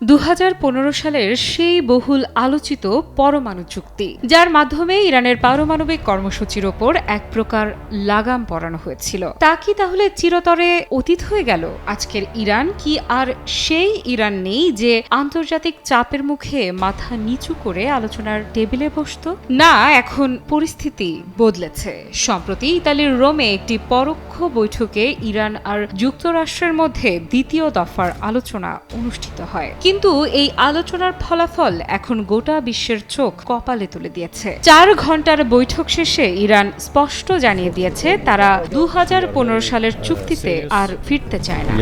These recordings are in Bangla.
2015 সালের সেই বহুল আলোচিত পরমাণু চুক্তি, যার মাধ্যমে ইরানের পারমাণবিক কর্মসূচির ওপর এক প্রকার লাগাম পরানো হয়েছিল, তা কি তাহলে চিরতরে অতীত হয়ে গেল? আজকের ইরান কি আর সেই ইরান নেই যে আন্তর্জাতিক চাপের মুখে মাথা নিচু করে আলোচনার টেবিলে বসত? না, এখন পরিস্থিতি বদলেছে। সম্প্রতি ইতালির রোমে একটি পরোক্ষ বৈঠকে ইরান আর যুক্তরাষ্ট্রের মধ্যে দ্বিতীয় দফার আলোচনা অনুষ্ঠিত হয়। কিন্তু এই আলোচনার ফলাফল এখন গোটা বিশ্বের চোখ কপালে তুলে দিয়েছে। 4 ঘন্টার বৈঠক শেষে ইরান স্পষ্ট জানিয়ে দিয়েছে তারা 2015 সালের চুক্তিতে আর ফিরতে চায় না।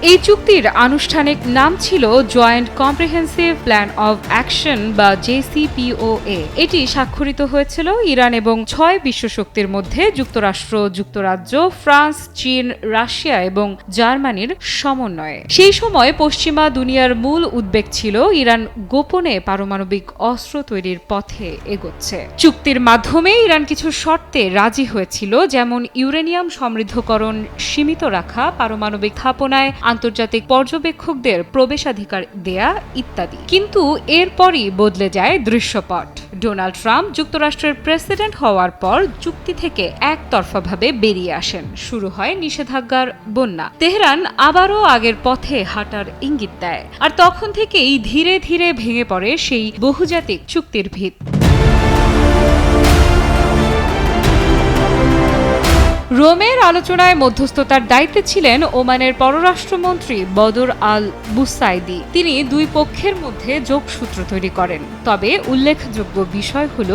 এই চুক্তির আনুষ্ঠানিক নাম ছিল joint comprehensive plan of action বা JCPOA। এটি স্বাক্ষরিত হয়েছিল ইরান এবং 6 বিশ্বশক্তির মধ্যে যুক্তরাষ্ট্র, যুক্তরাজ্য, ফ্রান্স, চীন, রাশিয়া এবং জার্মানির সমন্বয়ে। সেই সময় পশ্চিমা দুনিয়ার মূল উদ্বেগ ছিল ইরান গোপনে পারমাণবিক অস্ত্র তৈরির পথে এগোচ্ছে। চুক্তির মাধ্যমে ইরান কিছু শর্তে রাজি হয়েছিল, যেমন ইউরেনিয়াম সমৃদ্ধকরণ সীমিত রাখা, পারমাণবিক স্থাপনায় আন্তর্জাতিক পর্যবেক্ষকদের প্রবেশাধিকার দেয়া ইত্যাদি। কিন্তু এরপরই বদলে যায় দৃশ্যপট। ডোনাল্ড ট্রাম্প যুক্তরাষ্ট্রের প্রেসিডেন্ট হওয়ার পর চুক্তি থেকে একতরফাভাবে বেরিয়ে আসেন। শুরু হয় নিষেধাজ্ঞার বন্যা। তেহরান আবারও আগের পথে হাঁটার ইঙ্গিত দেয়, আর তখন থেকেই ধীরে ধীরে ভেঙে পড়ে সেই বহুজাতিক চুক্তির ভিত। রোমের আলোচনায় মধ্যস্থতার দায়িত্বে ছিলেন ওমানের পররাষ্ট্রমন্ত্রী বদর আল বুসাইদি। তিনি দুই পক্ষের মধ্যে যোগসূত্র তৈরি করেন। তবে উল্লেখযোগ্য বিষয় হল,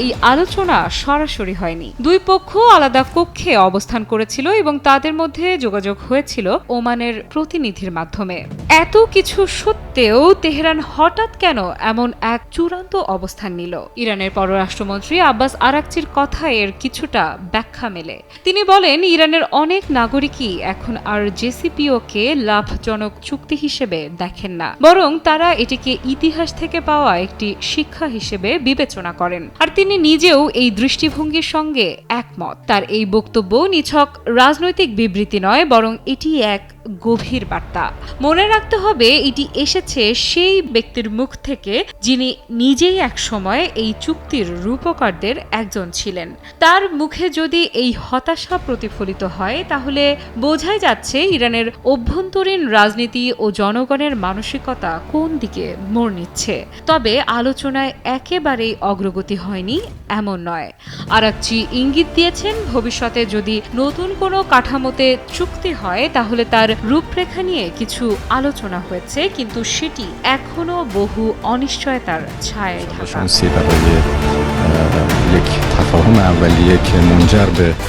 এই আলোচনা সরাসরি হয়নি। দুই পক্ষ আলাদা কক্ষে অবস্থান করেছিল এবং তাদের মধ্যে যোগাযোগ হয়েছিল ওমানের প্রতিনিধির মাধ্যমে। এত কিছু সত্ত্বেও তেহরান হঠাৎ কেন এমন এক চূড়ান্ত অবস্থান নিল? ইরানের পররাষ্ট্রমন্ত্রী আব্বাস আরাকচির কথায় এর কিছুটা ব্যাখ্যা মেলে। তিনি বলেন, ইরানের অনেক নাগরিকই এখন আর JCPOA-কে লাভজনক চুক্তি হিসেবে দেখেন না, বরং তারা এটিকে ইতিহাস থেকে পাওয়া একটি শিক্ষা হিসেবে বিবেচনা করেন। আর তিনি নিজেও এই দৃষ্টিভঙ্গির সঙ্গে একমত। তার এই বক্তব্য নিছক রাজনৈতিক বিবৃতি নয়, বরং এটি এক গভীর বার্তা। মনে রাখতে হবে, এটি এসেছে সেই ব্যক্তির মুখ থেকে যিনি নিজেই এক সময় এই চুক্তির রূপকারদের একজন ছিলেন। তার মুখে যদি এই হতাশা প্রতিফলিত হয়, তাহলে বোঝাই যাচ্ছে ইরানের অভ্যন্তরীণ রাজনীতি ও জনগণের মানসিকতা কোন দিকে মোড় নিচ্ছে। তবে আলোচনায় একেবারেই অগ্রগতি হয়নি এমন নয়। আরাকচি ইঙ্গিত দিয়েছেন, ভবিষ্যতে যদি নতুন কোনো কাঠামোতে চুক্তি হয়, তাহলে তার রূপরেখা নিয়ে কিছু আলোচনা হয়েছে, কিন্তু সেটি এখনো বহু অনিশ্চয়তার ছায়ায় ঢাকা।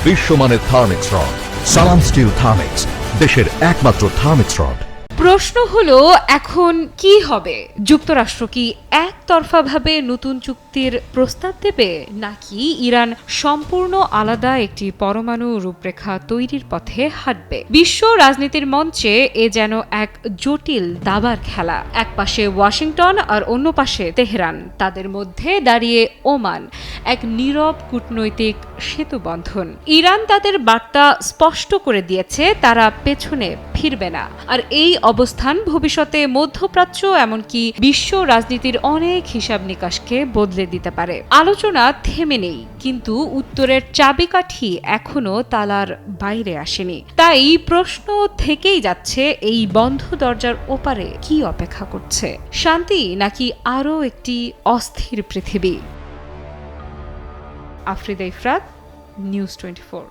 বিশ্বমানের থার্মিক্স রড, সালাম স্টিল থার্মিক্স, দেশের একমাত্র থার্মিক্স রড। প্রশ্ন হলো, এখন কি হবে? যুক্তরাষ্ট্র কি একতরফাভাবে নতুন চুক্তির প্রস্তাব দেবে, নাকি ইরান সম্পূর্ণ আলাদা একটি পরমাণু রূপরেখা তৈরির পথে হাঁটবে? বিশ্ব রাজনীতির মঞ্চে এ যেন এক জটিল দাবার খেলা। এক পাশে ওয়াশিংটন আর অন্য পাশে তেহরান। তাদের মধ্যে দাঁড়িয়ে ওমান, এক নীরব কূটনৈতিক সেতুবন্ধন। ইরান তাদের বার্তা স্পষ্ট করে দিয়েছে, তারা পেছনে ফিরবে না। আর এই অবস্থান ভবিষ্যতে মধ্যপ্রাচ্য, এমনকি বিশ্ব রাজনীতির অনেক হিসাব নিকাশকে বদলে দিতে পারে। আলোচনা থেমে নেই, কিন্তু উত্তরের চাবিকাঠি এখনো তালার বাইরে আসেনি। তাই প্রশ্ন থেকেই যাচ্ছে, এই বন্ধ দরজার ওপারে কি অপেক্ষা করছে? শান্তি, নাকি আরও একটি অস্থির পৃথিবী? আফরিদা ইফরাত, নিউজ 24।